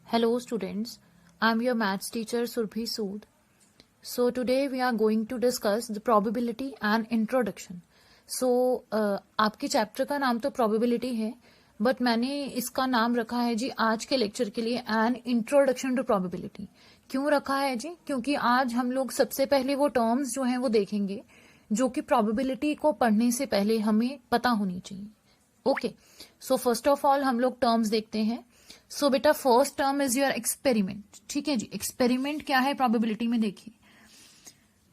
Hello students, I am your maths teacher Surbhi Sood. So today we are going to discuss the probability and introduction. So आपके chapter का नाम तो probability है, but मैंने इसका नाम रखा है जी आज के लेक्चर के लिए एन इंट्रोडक्शन टू प्रोबेबिलिटी. क्यों रखा है जी? क्योंकि आज हम लोग सबसे पहले वो टर्म्स जो हैं वो देखेंगे जो कि प्रोबेबिलिटी को पढ़ने से पहले हमें पता होनी चाहिए. Okay, so first of all हम लोग टर्म्स देखते हैं. सो बेटा first term is your experiment. ठीक है जी, एक्सपेरिमेंट क्या है प्रोबेबिलिटी में? देखिए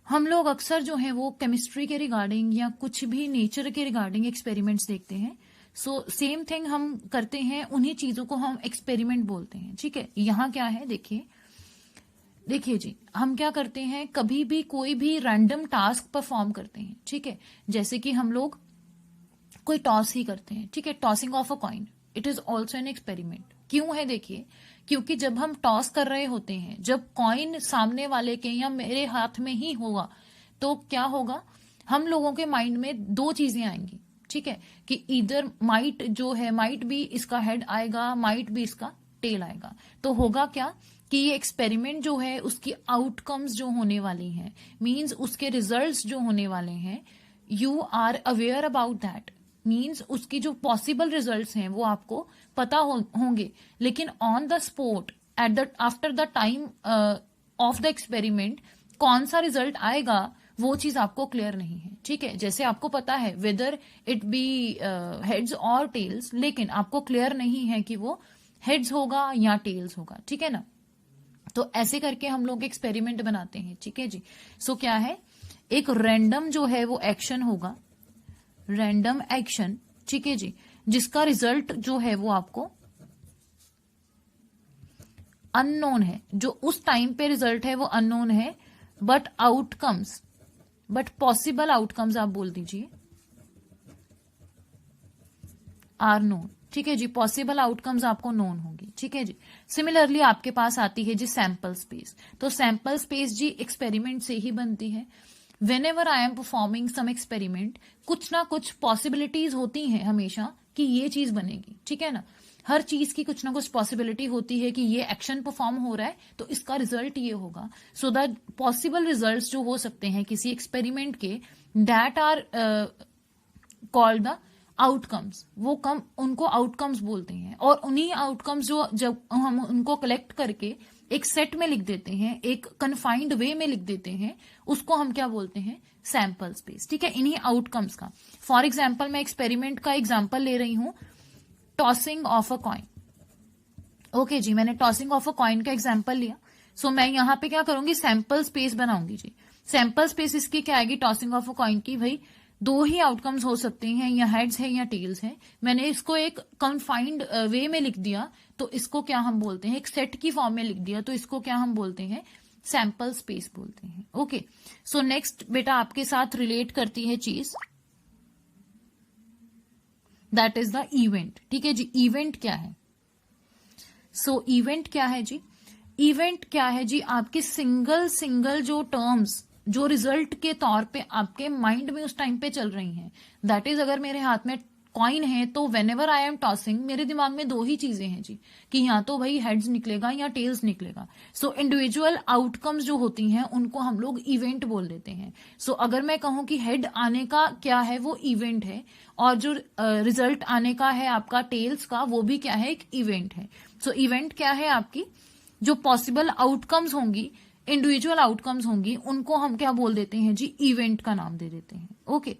हम लोग अक्सर जो है वो केमिस्ट्री के रिगार्डिंग या कुछ भी नेचर के रिगार्डिंग एक्सपेरिमेंट्स देखते हैं. सो सेम थिंग हम करते हैं, उन्हीं चीजों को हम एक्सपेरिमेंट बोलते हैं. ठीक है, यहाँ क्या है देखिए जी, हम क्या करते हैं, कभी भी कोई भी रैंडम टास्क परफॉर्म करते हैं. ठीक है, जैसे कि हम लोग कोई टॉस ही करते हैं. ठीक है, tossing of a coin, it is also an experiment. क्यों है? देखिए, क्योंकि जब हम टॉस कर रहे होते हैं, जब कॉइन सामने वाले के या मेरे हाथ में ही होगा तो क्या होगा, हम लोगों के माइंड में दो चीजें आएंगी. ठीक है, कि इधर माइट जो है, माइट भी इसका हेड आएगा, माइट भी इसका टेल आएगा. तो होगा क्या कि ये एक्सपेरिमेंट जो है उसकी आउटकम्स जो होने वाली हैं, मींस उसके रिजल्ट्स जो होने वाले हैं, you are aware about that. Means उसकी जो पॉसिबल रिजल्ट्स हैं वो आपको पता होंगे, लेकिन on the spot at the after the time of the experiment कौन सा रिजल्ट आएगा वो चीज आपको क्लियर नहीं है. ठीक है, जैसे आपको पता है वेदर इट बी हेड्स और टेल्स, लेकिन आपको क्लियर नहीं है कि वो हेड्स होगा या टेल्स होगा. ठीक है ना, तो ऐसे करके हम लोग एक्सपेरिमेंट बनाते हैं. ठीक है जी, सो क्या है, एक रैंडम जो है वो एक्शन होगा, रैंडम एक्शन. ठीक है जी, जिसका रिजल्ट जो है वो आपको अननोन है. जो उस टाइम पे रिजल्ट है वो अननोन है, but outcomes, but possible outcomes आप बोल दीजिए आर नोन. ठीक है जी, पॉसिबल आउटकम्स आपको नोन होगी. ठीक है जी, सिमिलरली आपके पास आती है जी सैंपल स्पेस. तो सैंपल स्पेस जी एक्सपेरिमेंट से ही बनती है. Whenever I am performing some experiment, कुछ ना कुछ पॉसिबिलिटीज होती हैं हमेशा कि ये चीज बनेगी. ठीक है ना, हर चीज की कुछ ना कुछ पॉसिबिलिटी होती है कि ये एक्शन परफॉर्म हो रहा है तो इसका रिजल्ट ये होगा. सो दैट पॉसिबल रिजल्ट्स जो हो सकते हैं किसी एक्सपेरिमेंट के, that are called the outcomes. वो उनको आउटकम्स बोलते हैं. और उन्हीं आउटकम्स जो जब हम उनको कलेक्ट करके एक सेट में लिख देते हैं, एक कन्फाइंड वे में लिख देते हैं, उसको हम क्या बोलते हैं, सैंपल स्पेस. ठीक है, इन्हीं आउटकम्स का. फॉर एग्जाम्पल मैं एक्सपेरिमेंट का एग्जाम्पल ले रही हूं, tossing of a coin. Okay जी, मैंने टॉसिंग ऑफ अ कॉइन का एग्जाम्पल लिया. सो मैं यहां पे क्या करूंगी, सैंपल स्पेस बनाऊंगी जी. सैंपल स्पेस इसकी क्या आएगी, टॉसिंग ऑफ अ कॉइन की. भाई दो ही आउटकम्स हो सकते हैं, या हेड्स है या टेल्स है. मैंने इसको एक कन्फाइंड वे में लिख दिया, तो इसको क्या हम बोलते हैं, एक सेट की फॉर्म में लिख दिया, तो इसको क्या हम बोलते हैं, सैंपल स्पेस बोलते हैं. ओके, सो नेक्स्ट बेटा आपके साथ रिलेट करती है चीज, दैट इज द इवेंट. ठीक है जी, इवेंट क्या है? सो इवेंट क्या है जी, इवेंट क्या है जी, आपके सिंगल जो टर्म्स जो रिजल्ट के तौर पे आपके माइंड में उस टाइम पे चल रही हैं. दैट इज, अगर मेरे हाथ में कॉइन है तो वेनेवर आई एम टॉसिंग, मेरे दिमाग में दो ही चीजें हैं जी, कि या तो भाई हेड्स निकलेगा या टेल्स निकलेगा. सो इंडिविजुअल आउटकम्स जो होती हैं उनको हम लोग इवेंट बोल देते हैं. सो अगर मैं कहूं कि हेड आने का क्या है, वो इवेंट है, और जो रिजल्ट आने का है आपका टेल्स का, वो भी क्या है, एक इवेंट है. सो इवेंट क्या है, आपकी जो पॉसिबल आउटकम्स होंगी, इंडिविजुअल आउटकम्स होंगी, उनको हम क्या बोल देते हैं जी, इवेंट का नाम दे देते हैं. ओके,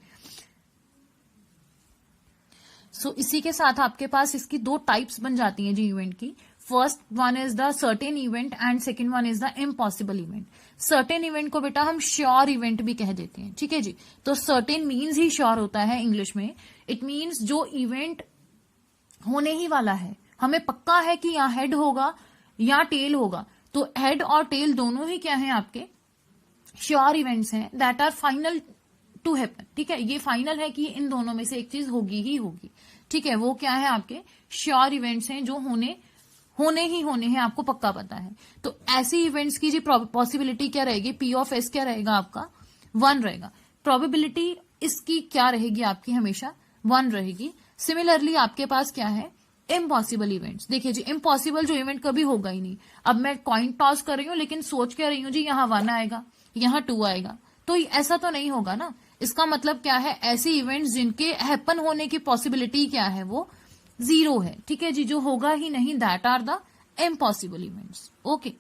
सो इसी के साथ आपके पास इसकी दो टाइप्स बन जाती हैं जी इवेंट की. First one is the certain event and second one is the impossible event. Certain event को बेटा हम श्योर इवेंट भी कह देते हैं. ठीक है जी, तो सर्टेन मीन्स ही श्योर होता है इंग्लिश में. इट मीन्स जो इवेंट होने ही वाला है, हमें पक्का है कि या हेड होगा या टेल होगा. तो हेड और टेल दोनों ही क्या है, आपके श्योर इवेंट्स हैं, that are final to happen. ठीक है, ये फाइनल है कि इन दोनों में से एक चीज होगी ही होगी. ठीक है, वो क्या है, आपके श्योर इवेंट्स हैं जो होने ही होने हैं, आपको पक्का पता है. तो ऐसे इवेंट्स की जी पॉसिबिलिटी क्या रहेगी, पी ऑफ एस क्या रहेगा आपका, 1 रहेगा. प्रोबेबिलिटी इसकी क्या रहेगी आपकी, हमेशा 1 रहेगी. सिमिलरली आपके पास क्या है, इम्पॉसिबल इवेंट्स, देखिए जी इम्पॉसिबल जो इवेंट कभी होगा ही नहीं। अब मैं कॉइन टॉस कर रही हूँ लेकिन सोच क्या रही हूँ जी यहाँ 1 आएगा, यहाँ 2 आएगा, तो ऐसा तो नहीं होगा ना। इसका मतलब क्या है, ऐसे इवेंट्स जिनके हैपन होने की पॉसिबिलिटी क्या है वो 0 है, ठीक है जी, जो होगा ही नहीं, that are the impossible events. Okay,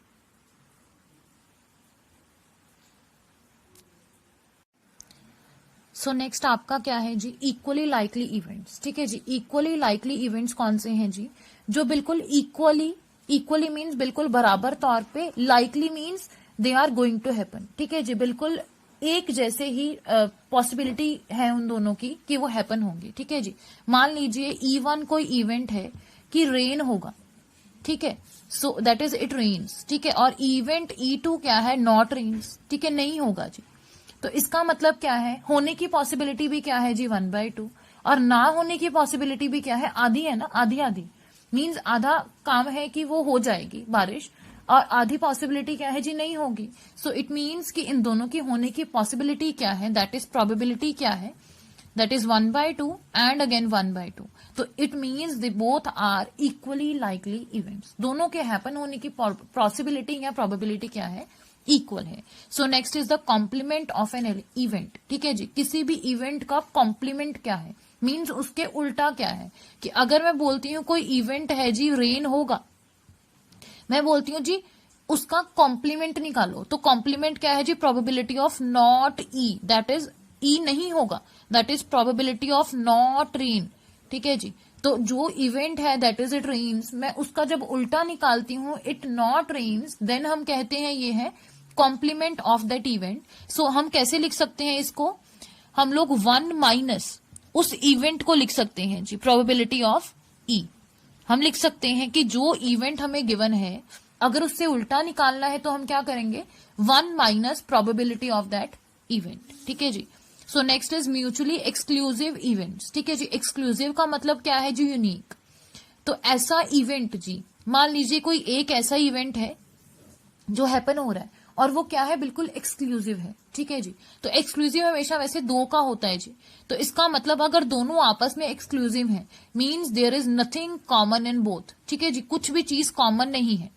so next आपका क्या है जी, इक्वली लाइकली इवेंट्स। ठीक है जी, इक्वली लाइकली इवेंट्स कौन से हैं जी, जो बिल्कुल इक्वली मीन्स बिल्कुल बराबर तौर पे, likely means they are going to happen. ठीक है जी, बिल्कुल एक जैसे ही पॉसिबिलिटी है उन दोनों की कि वो हैपन होंगे। ठीक है जी, मान लीजिए E1 कोई इवेंट है कि रेन होगा, ठीक है, so that is it rains, ठीक है, और इवेंट E2 क्या है, नॉट रेन्स, ठीक है, नहीं होगा जी। तो इसका मतलब क्या है, होने की पॉसिबिलिटी भी क्या है जी 1/2, और ना होने की पॉसिबिलिटी भी क्या है, आधी है ना, आधी आधी मीन्स आधा काम है कि वो हो जाएगी बारिश, और आधी पॉसिबिलिटी क्या है जी, नहीं होगी। सो इट मीन्स कि इन दोनों की होने की पॉसिबिलिटी क्या है, दैट इज प्रोबेबिलिटी क्या है, दैट इज 1/2 एंड अगेन 1/2। तो it means they both are equally likely events, दोनों के हैपन होने की पॉसिबिलिटी या प्रोबेबिलिटी क्या है, इक्वल है। So next is the complement of an event. ठीक है जी, किसी भी इवेंट का कॉम्प्लीमेंट क्या है, मीन्स उसके उल्टा क्या है, कि अगर मैं बोलती हूँ कोई इवेंट है जी रेन होगा, मैं बोलती हूँ जी उसका कॉम्प्लीमेंट निकालो, तो कॉम्प्लीमेंट क्या है जी, probability of not E, that is E नहीं होगा, that is probability of not rain. ठीक है जी, तो जो इवेंट है दैट इज इट रेन्स, मैं उसका जब उल्टा निकालती हूँ इट नॉट रेन्स, देन हम कहते हैं ये है कॉम्प्लीमेंट ऑफ दैट इवेंट। सो हम कैसे लिख सकते हैं इसको, हम लोग 1 माइनस उस इवेंट को लिख सकते हैं जी, प्रोबेबिलिटी ऑफ ई। हम लिख सकते हैं कि जो इवेंट हमें गिवन है अगर उससे उल्टा निकालना है तो हम क्या करेंगे, 1 minus probability of that event. ठीक है जी, so next is mutually exclusive events. ठीक है जी, एक्सक्लूसिव का मतलब क्या है जी, यूनिक। तो ऐसा इवेंट जी, मान लीजिए कोई एक ऐसा इवेंट है जो हैपन हो रहा है और वो क्या है, बिल्कुल एक्सक्लूसिव है। ठीक है जी, तो एक्सक्लूसिव हमेशा वैसे 2 का होता है जी, तो इसका मतलब अगर दोनों आपस में एक्सक्लूसिव है means there is nothing common in both. ठीक है जी, कुछ भी चीज कॉमन नहीं है,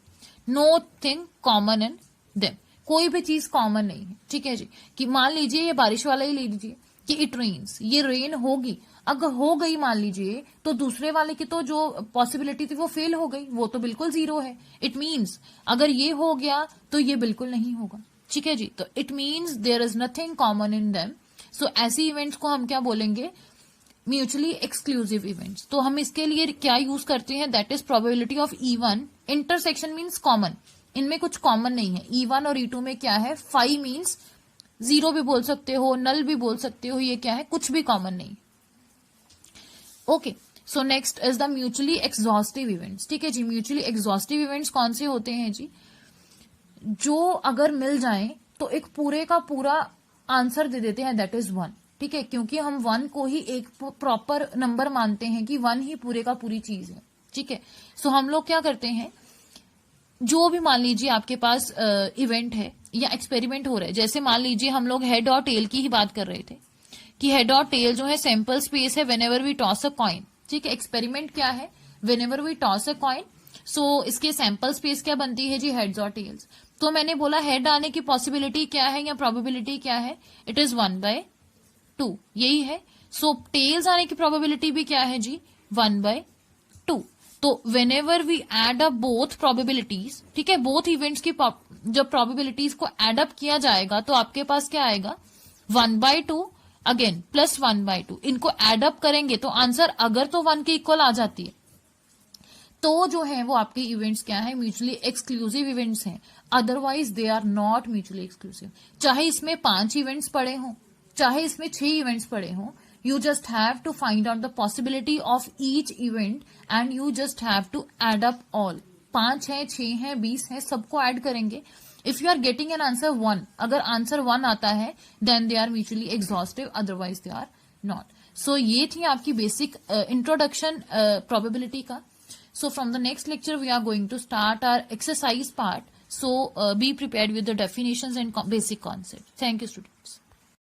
nothing common in them, कोई भी चीज कॉमन नहीं है। ठीक है जी, कि मान लीजिए ये बारिश वाला ही ले लीजिए कि इट रेन्स, ये रेन होगी, अगर हो गई मान लीजिए तो दूसरे वाले की तो जो पॉसिबिलिटी थी वो फेल हो गई, वो तो बिल्कुल 0 है। इट मीन्स अगर ये हो गया तो ये बिल्कुल नहीं होगा। ठीक है जी, तो it means there is nothing common in them. So ऐसी इवेंट्स को हम क्या बोलेंगे, म्यूचुअली एक्सक्लूसिव इवेंट्स। तो हम इसके लिए क्या यूज करते हैं, that is probability of E1, intersection means common, इनमें कुछ कॉमन नहीं है। E1 और E2 में क्या है, 5 मीन्स 0 भी बोल सकते हो, नल भी बोल सकते हो, ये क्या है, कुछ भी कॉमन नहीं। Okay, so next is the mutually exhaustive events. ठीक है जी, म्यूचुअली एग्जॉस्टिव इवेंट्स कौन से होते हैं जी, जो अगर मिल जाए तो एक पूरे का पूरा आंसर दे देते हैं, दैट इज 1। ठीक है, क्योंकि हम 1 को ही एक प्रॉपर नंबर मानते हैं कि 1 ही पूरे का पूरी चीज है। ठीक है, सो हम लोग क्या करते हैं, जो भी मान लीजिए आपके पास इवेंट है या एक्सपेरिमेंट हो रहा है, जैसे मान लीजिए हम लोग हेड और टेल की ही बात कर रहे थे कि हेड और टेल जो है सैंपल स्पेस है whenever we toss a coin. ठीक है, एक्सपेरिमेंट क्या है, whenever we toss a coin, so इसके सैंपल स्पेस क्या बनती है जी, हेड्स और टेल्स। तो मैंने बोला हेड आने की पॉसिबिलिटी क्या है या प्रोबेबिलिटी क्या है, इट इज 1/2, यही है। सो टेल्स आने की प्रोबेबिलिटी भी क्या है जी, 1/2। तो whenever we add up both probabilities, ठीक है, बोथ इवेंट्स की जब प्रोबेबिलिटीज को एड अप किया जाएगा तो आपके पास क्या आएगा, 1/2 अगेन प्लस 1/2, इनको एड अप करेंगे तो आंसर अगर तो 1 के इक्वल आ जाती है तो जो है वो आपके इवेंट्स क्या है, म्यूचुअली एक्सक्लूसिव इवेंट्स हैं, otherwise they are not mutually exclusive. चाहे इसमें 5 इवेंट्स पड़े हों, चाहे इसमें 6 इवेंट्स पड़े हों, you just have to find out the possibility of each event and you just have to add up all। 5 है, 6 है, 20 है, सबको ऐड करेंगे। If you are getting an answer 1, अगर आंसर 1 आता है then they are mutually exhaustive, otherwise they are not. So ये थी आपकी बेसिक इंट्रोडक्शन प्रोबेबिलिटी का। So from the next lecture we are going to start our exercise part. So be prepared with the definitions and basic concepts. Thank you students.